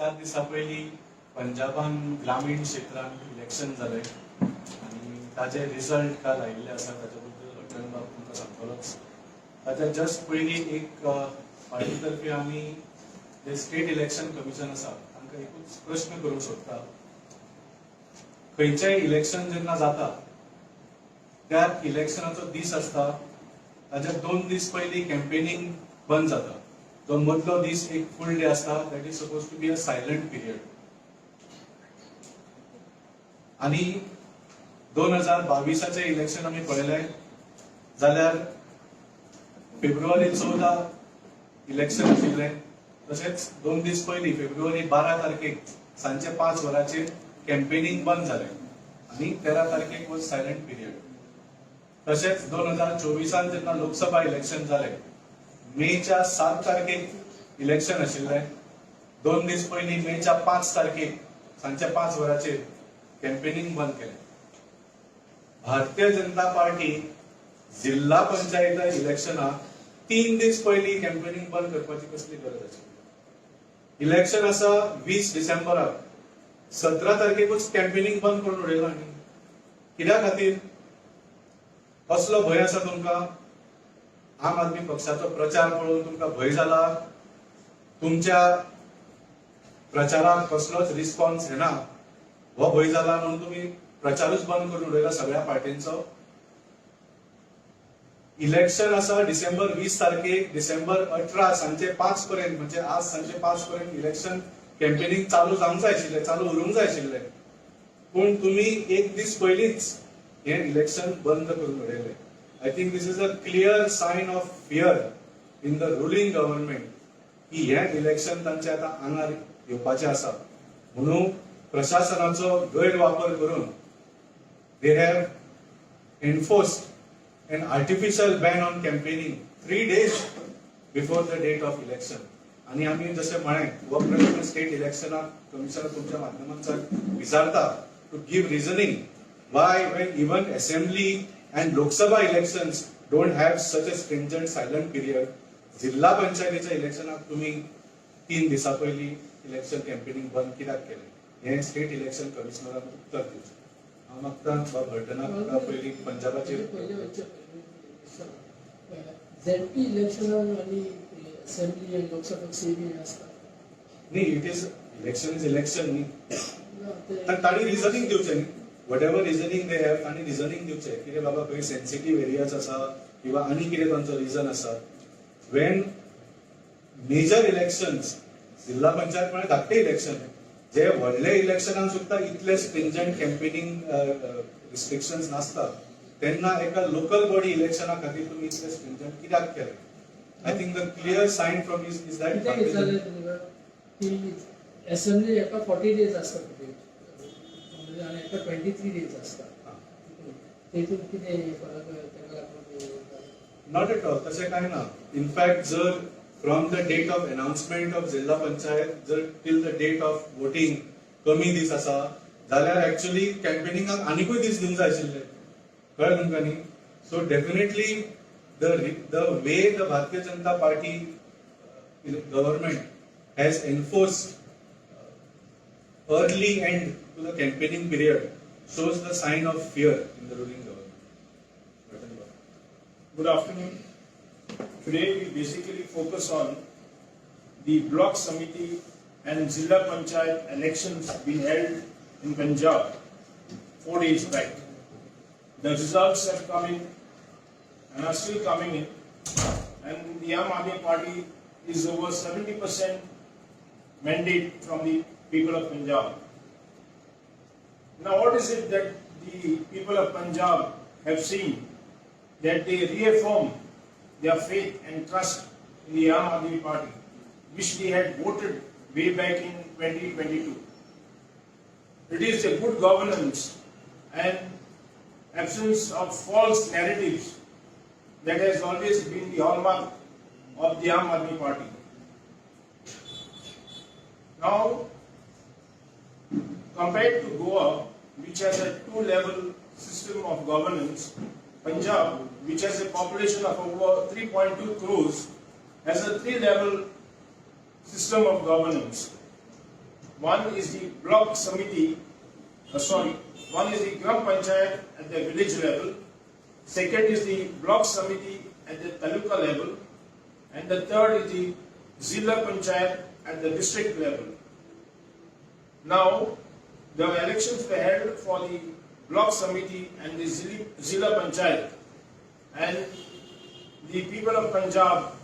4 दिसा पयलीं पंजाबान ग्रामीण क्षेत्रांत इलेक्शन जालें आनी ताजे रिजल्ट काल आयिल्ले आसा. ताचे बद्दल अटल बाब तुमकां सांगतलोच. ताच्या जस्ट पयलीं एक पार्टी तर्फे आमी जे स्टेट इलेक्शन कमिशन आसा तांकां एकूच प्रश्न करूंक सोदता. खंयचेंय इलेक्शन जेन्ना जाता त्या इलेक्शनाचो दीस आसता ताच्या 2 दीस पयलीं कॅम्पेनिंग बंद जाता. तो मदलो दीस एक फूल डे आसता. That is suppose to be a silent period. आनी 2022 इलेक्शन आमी पळयलें जाल्यार फेब्रुवारी 14 इलेक्शन आशिल्लें. तशेंच 2 दीस पयलीं फेब्रुवारी 12 तारखेक सांजे 5 वरांचेर कॅम्पेनिंग बंद जालें आनी 13 तारखेक वॉज सायलंट पिरियड. तशेंच 2024 जेन्ना लोकसभा इलेक्शन जालें मेच्या 7 तारखेक इलेक्शन आशिल्लें. 2 दीस पयलीं मेच्या 5 तारखेक सांजे 5 वरांचेर कॅम्पेनिंग बंद केलें. भारतीय जनता पार्टी जिल्हा पंचायत इलेक्शनाक 3 दीस पयलीं कॅम्पेनिंग बंद करपाची कसली गरज आशिल्ली. इलेक्शन आसा 20 डिसेंबराक. 17 तारखेकूच कॅम्पेनिंग बंद करून उडयलो. आनी कित्या खातीर? कसलो भंय आसा तुमकां? आम आदमी पक्षाचो प्रचार पळोवन तुमकां भंय जाला? तुमच्या प्रचाराक कसलोच रिस्पॉन्स येना हो भंय जाला म्हणून तुमी प्रचारूच बंद करून उडयला सगळ्या पार्टींचो? इलेक्शन आसा डिसेंबर 20 तारखेक. डिसेंबर 18 सांजे 5 पर्यंत म्हणजे आज सांजे 5 पर्यंत इलेक्शन कॅम्पेनिंग चालू जावंक जाय आशिल्लें, चालू उरूंक जाय आशिल्लें. पूण तुमी एक दीस पयलींच हें इलेक्शन बंद करून उडयलें. I think this is a clear sign of fear in the ruling government की हें इलेक्शन तांचे आतां आंगार येवपाचें आसा. म्हणून प्रशासनाचो गैरवापर करून they have enforced an artificial ban on campaigning 3 days before the date of election. आणि आम्ही जसे म्हणे हो प्रश्न स्टेट इलेक्शनाक कमिशनर तुमच्या माध्यमांतल्यान विचारता to give reasoning why when even assembly and Lok Sabha elections don't have such a stringent silent period. जिल्हा पंचायतीच्या इलेक्शनाक तुम्ही 3 दिसा पयलीं इलेक्शन कॅम्पेनिंग बंद कित्याक केलें? हें स्टेट इलेक्शन कमिशनरान उत्तर दिवचें. हांव मागतां घटना पयलीं पंजाबाचेर झेडपी इलेक्शनाक आनी असेंब्ली आनी लोकसभा सेम आसता न्ही. इट इज इलेक्शन न्ही. तांणी रिजनिंग दिवचें न्ही. वट एवर रिजनिंग दे हॅव तांणी रिजनिंग दिवचें कितें बाबा खंय सेन्सिटीव एरियाज आसा किंवा आनी कितें तांचो रिजन आसा. वेन मेजर इलेक्शन्स जिल्हा पंचायत म्हळ्यार धाकटें इलेक्शन जे व्हडले इलेक्शनाक सुद्दां इतले स्ट्रिंजंट कॅम्पेनिंग रिस्ट्रिक्शन्स नासता तेन्ना एका लोकल बॉडी इलेक्शना खातीर तुमी इतले स्ट्रिंजंट कित्याक केले? I think the clear sign from is that assembly एका 40 डेज आसता आनी एका 23 डेज आसता. तेतून कितें फरक ताका लागून? Not at all. तशें कांय ना. इनफॅक्ट जर from the date of announcement of जिल्हा पंचायत जर till the date of voting कमी दीस आसा जाल्यार एक्चुअली कॅम्पेनिंगाक आनीकूय दीस दिवंक जाय आशिल्ले. कळ्ळें तुमकां न्ही? So definitely the way the Bharatiya Janata Party government has enforced early end to the campaigning period shows the sign of fear in the ruling government. Good afternoon. Today we basically focus on the block committee and Zilla Panchayat elections being held in Punjab 4 days back. The results have come in and are still coming in, and the Aam Aadmi Party is over 70% mandate from the people of Punjab. Now what is it that the people of Punjab have seen that they reaffirm their faith and trust in the Aam Aadmi Party, which they had voted way back in 2022. It is a good governance and absence of false narratives that has always been the hallmark of the Aam Aadmi Party. Now, compared to Goa, which has a 2-level system of governance, Punjab, which has a population of over 3.2 crores, has a 3-level system of governance. One is the block samiti, one is the Gram Panchayat at the village level, second is the block samiti at the taluka level, and the third is the Zilla Panchayat at the district level. Now, the elections were held for the block samiti and the Zilla Panchayat, and the people of Punjab,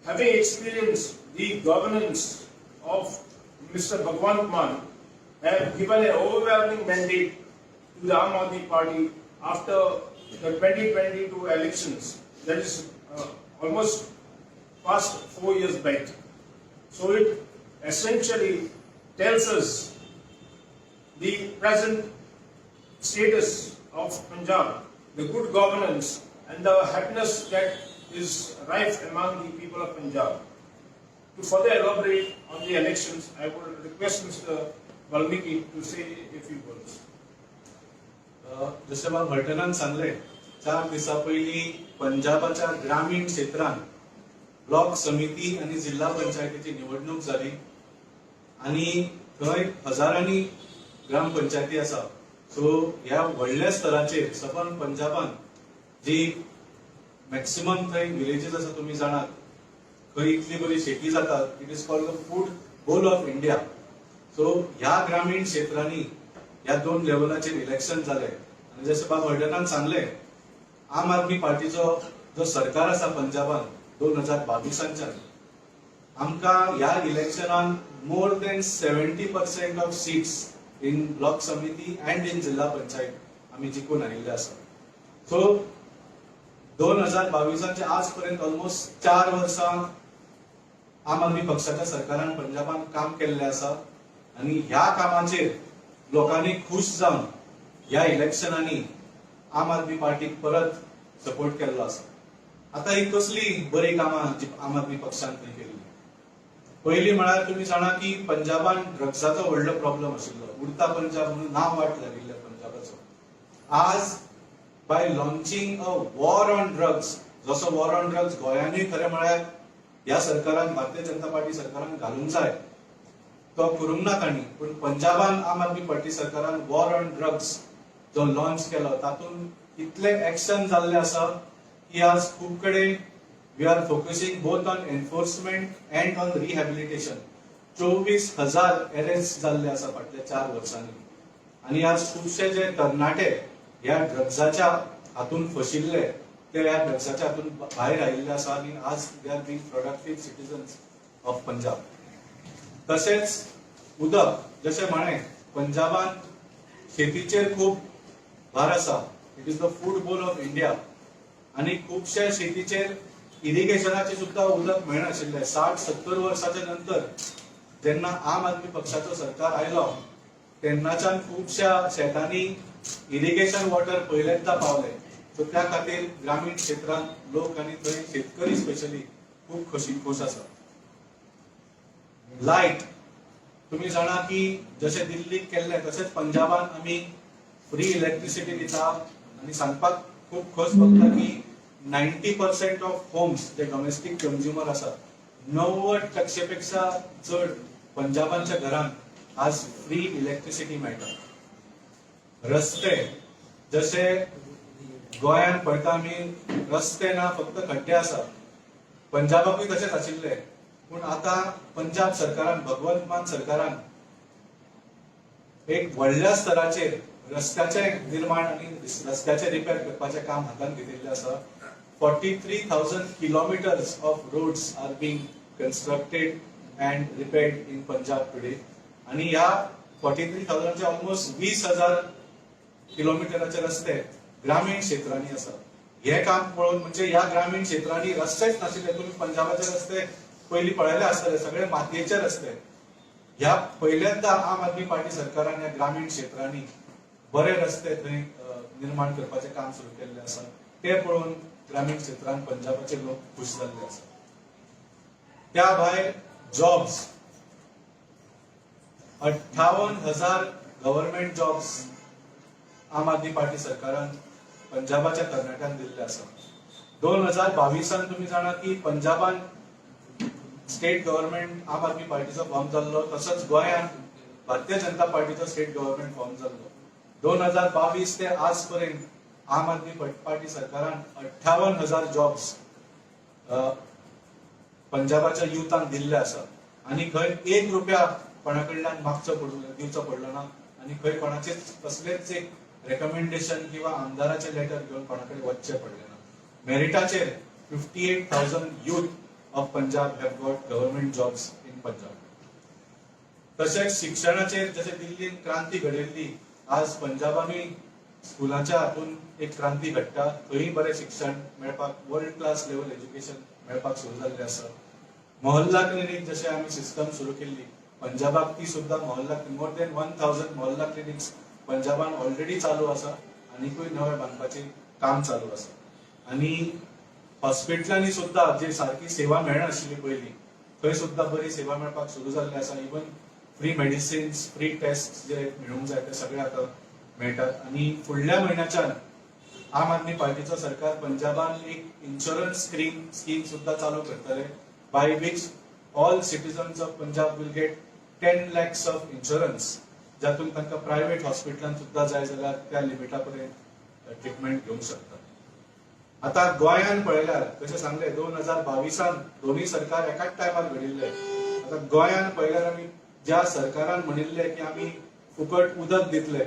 having experienced the governance of Mr. Bhagwant Mann, have given an overwhelming mandate to the Aam Aadmi Party after the 2022 elections, that is almost past 4 years back. So it essentially tells us the present status of Punjab, the good governance and the happiness that is rife among the people of Punjab. To further elaborate on the elections, I would request Mr. Valmiki to say a few words. जसे बाब हळटनान सांगले 4 दिसा पयली पंजाबाच्या ग्रामीण क्षेत्रांत block समिती आणि जिल्हा पंचायतीची निवडणूक जाली आणि थंय हजारांनी ग्रामपंचायती आसा. सो ह्या व्हडल्या स्तराचेर सबंद पंजाबान जी मॅक्सिमम थंय विलेजीस आसा, तुम्ही जाणात खंय इतली बरी शेती जातात, it is called the food bowl of India. So ह्या ग्रामीण क्षेत्रांनी ह्या 2 लेवलाचेर इलेक्शन जाले आणि जसे बाब हळटनान सांगले आम आदमी पार्टीचो जो सरकार आसा पंजाबान 2022च्यान आमकां ह्या इलेक्शनान more than 70% of seats in block samiti and in zilla panchayat आम्ही जिखून आयिल्ले आसा. सो 2022चे आजपर्यंत ऑलमोस्ट 4 वर्सां आम आदमी पक्षाच्या सरकारान पंजाबान काम केल्ले आसा आणि ह्या कामाचेर लोकांनी खुश जावन ह्या इलेक्शनांनी आम आदमी पार्टीक परत सपोर्ट केल्लो आसा. आता ही कसली बरी कामां जी आम आदमी पक्षान थंय केल्ली. पहिली म्हळ्यार तुम्ही जाणा की पंजाबान ड्रग्साचो व्हडलो प्रॉब्लेम आशिल्लो. उडता पंजाब म्हणून नांव वाट लागिल्लें पंजाबाचो. आज bye launching a war on drugs, जसो वॉर ऑन ड्रग्स गोंयांनी खरें म्हळ्यार ह्या सरकारान भारतीय जनता पार्टी सरकारान घालूंक जाय तो करूंक ना तांणी, पण पंजाबान आम आदमी पार्टी सरकारान वॉर ऑन ड्रग्स जो लॉन्च केलो तातूंत इतले एक्शन जाल्ले आसा की आज खूब कडेन we are focusing both on enforcement and on rehabilitation. 24,000 arrest जाल्ले आसा फाटल्या 4 वर्सांनी आणि आज खुबशे जे तरणाटे ह्या ड्रग्साच्या हातून फशिल्ले ते ह्या ड्रग्साच्या हातून भायर आयिल्ले आसा आणि आज they are being productive citizens of Punjab. तसेच उदक, जसे म्हणे पंजाबान शेतीचेर खूप भार आसा. It is the food bowl of India आणि खूपशे शेतीचेर इरिगेशनाचे सुद्धा उदक मेळनाशिल्ले. 60-70 वर्सांच्या नंतर जेन्ना आम आदमी पक्षाचो सरकार आयलो तेन्नाच्यान खुबशा शेतांनी इरिगेशन वॉटर पहिल्यांदा पावले. सो त्या खातीर ग्रामीण क्षेत्रांत लोक आणि थंय शेतकरी स्पेशली खूप खुश आसा. लायट, तुम्ही जाणा की जसे दिल्लीक केल्ले तसेच पंजाबान आमी फ्री इलेक्ट्रिसिटी दिता आणि सांगपाक खूप खोस भोगता की 90% ऑफ होम्स जे डोमेस्टिक कंझ्युमर आसात 90% पेक्षा चड पंजाबांच्या घरांत आज फ्री इलेक्ट्रिसिटी मेळटा. रस्ते, जसे गोंयांत पळयता आमी रस्ते ना फक्त खड्डे आसा, पंजाबाकूय तशेंच आशिल्ले. पण आता पंजाब सरकारान, भगवंत मान सरकारान एक व्हडल्या स्तराचेर रस्त्याचे निर्माण आणि रस्त्याचे रिपेर करपाचे काम हातान घेतिल्ले आसा. 43,000 kilometers of roads are being constructed and repaired in Punjab today. आणि या 43,000 चे ऑलमोस्ट 20,000 किलोमीटराचे रस्ते ग्रामीण क्षेत्रांनी आसा. हे काम पळोवन म्हणजे या ग्रामीण क्षेत्रांनी रस्तेच नाशिल्ले. तुम्ही पंजाबाचे रस्ते पयलीं पळयले आसतले, सगळे मातयेचे रस्ते. ह्या पहिल्यांदा आम आदमी पार्टी सरकारान ह्या ग्रामीण क्षेत्रांनी बरे रस्ते थंय निर्माण करपाचे काम सुरू केल्ले आसा. ते पळोवन ग्रामीण क्षेत्रांत पंजाबाचे लोक खुश जाल्ले आसा. त्या भायर जॉब्स, 58,000 गव्हर्नमेंट जॉब्स आम आदमी पार्टी सरकारान पंजाबाच्या तरणाट्यांक दिल्ले आसा. 2022 तुम्ही जाणा की पंजाबान स्टेट गव्हर्नमेंट आम आदमी पार्टीचो फॉर्म जाल्लो, तसोच गोंयांत Bharatiya Janata पार्टीचो state government form जाल्लो. 2022 ते आज पर्यंत आम आदमी पार्टी सरकारान 58,000 जॉब्स पंजाबाच्या युथांक दिल्ले आसा आणि खंय 1 रुपया कोणाकडल्यान दिवचो पडलो ना आणि खंय कोणाचेच कसलेच एक रेकमेंडेशन किंवा आमदाराचे लेटर घेऊन कोणाकडे वचचे पडले ना. मेरिटाचेर 58,000 youth of Punjab have got government jobs in Punjab. तसेच शिक्षणाचेर जसे दिल्लीन क्रांती घडिल्ली, आज पंजाबानूय स्कुलाच्या हातून एक क्रांती घडटा. थंय बरें शिक्षण मेळपाक, वर्ल्ड क्लास लेवल एज्युकेशन मेळपाक सुरू जाल्लें आसा. मोहल्ला क्लिनिक जशें आमी सिस्टम सुरू केल्ली, पंजाबाक ती सुद्धा मोहल्ला मोर देन 1000 मोहल्ला क्लिनिक्स पंजाबान ऑलरेडी चालू आसा आनीकूय नवे बांदपाचें काम चालू आसा. आणि हॉस्पिटलांनी सुद्धा जे सारखी सेवा मेळनाशिल्ली पयलीं, थंय सुद्धा बरी सेवा मेळपाक सुरू जाल्ली आसा. Even free medicines, free test जे मेळूंक जाय ते सगळे आतां मेळटात. आणि फुडल्या म्हयन्याच्यान आम आदमी पार्टीचो सरकार पंजाबान एक इन्शुरन्स स्कीम सुद्धा चालू करतले, by which all citizens of Punjab will get 10 lakhs of insurance, जातून तांकां प्रायव्हेट हॉस्पिटलांत सुद्धा जाय जाल्यार त्या लिमिटा पर्यंत ट्रिटमेंट घेवंक शकतात. आता गोंयान पळयल्यार कशें सांगले 2022 दोन्ही सरकार एकाच टायमार घडिल्ले. आता गोंयान पळयल्यार आमी ज्या सरकारान म्हणिल्ले की आमी फुकट उदक दितले,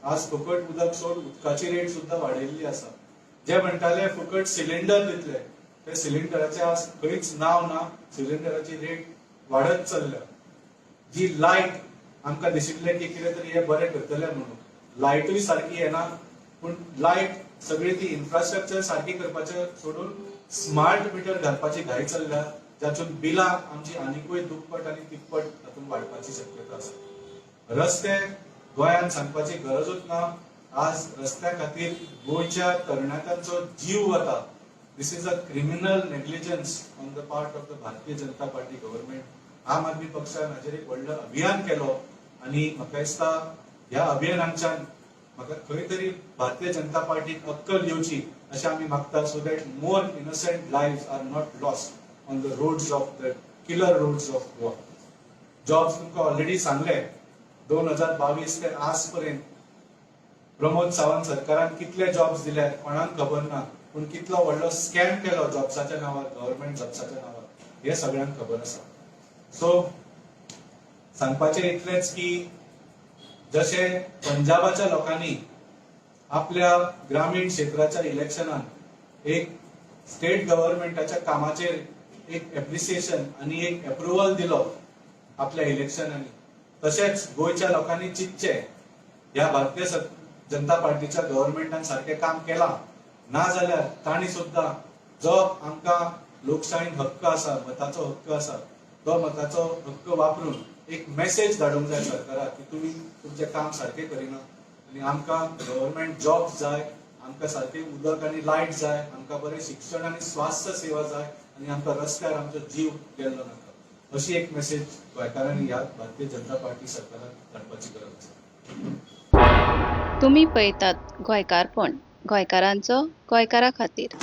आज फुकट उदक सोड उदकाची रेट सुद्धा वाडयल्ली आसा. जे म्हणटाले फुकट सिलिंडर दितले, ते सिलिंडराचे आज खंयच नांव ना, सिलिंडराची रेट वाडत चल्ल्या. जी लायट आमकां दिशिल्ले की कितें तरी हे बरें करतले म्हणून, लायटूय सारकी येना. पूण लायट सगळी ती इन्फ्रास्ट्रक्चर सारकी करपाचे सोडून स्मार्ट मिटर घालपाची घाई चल्ल्या, जातून बिलां आमची आनीकूय दुप्पट आनी तिप्पट तातूंत वाडपाची शक्यता आसा. रस्ते गोंयांत सांगपाची गरजूच ना. आज रस्त्या खातीर गोंयच्या तरणाट्यांचो जीव वता. This is a criminal negligence on the part of the Bharatiya Janata Party government. आम आदमी पक्षान हाचेर एक व्हडलो अभियान केलो आनी म्हाका दिसता ह्या अभियानाच्यान म्हाका खंय तरी भारतीय जनता पार्टीक अक्कल येवची अशें आमी मागता, so that more innocent lives are not lost on the roads of the killer roads of Goa. Jobs तुमकां ऑलरेडी सांगले 2022 ते आज पर्यंत प्रमोद सावंत सरकारान कितले जॉब्स दिल्यात कोणाक खबर ना, पूण कितलो व्हडलो स्कॅम केलो जॉब्साच्या नांवार, गव्हर्नमेंट जॉब्साच्या नांवार, हे सगळ्यांक खबर आसा. सो सांगपाचें इतलेंच की जशे पंजाबाच्या लोकांनी आपल्या ग्रामीण क्षेत्राच्या इलेक्शनात एक स्टेट गव्हर्नमेंटाच्या कामाचेर एक एप्रिसिएशन आणि एक अप्रुव्हल दिलो आपल्या इलेक्शनांनी, तशेंच गोंयच्या लोकांनी चिंतचे ह्या भारतीय जनता पार्टीच्या गव्हर्नमेंटान सारखें काम केलां ना जाल्यार तांणी सुद्धा जो आमकां लोकशायेन हक्क आसा, मताचो हक्क आसा, तो मताचो हक्क वापरून एक मेसेज धाडूंक जाय सरकाराक की तुमी तुमचें काम सारखें करिना आनी आमकां गव्हर्नमेंट जॉब्स जाय, आमकां सारकें उदक आनी लायट जाय, आमकां बरें शिक्षण आनी स्वास्थ्य सेवा जाय आनी आमकां रस्त्यार आमचो जीव गेल्लो नाका. अशी एक मेसेज गोंयकारांनी ह्या भारतीय जनता पार्टी सरकाराक धाडपाची गरज आसा. तुम्ही पळयतात गोंयकारपण, गोंयकारांचो गोंयकारा खातीर.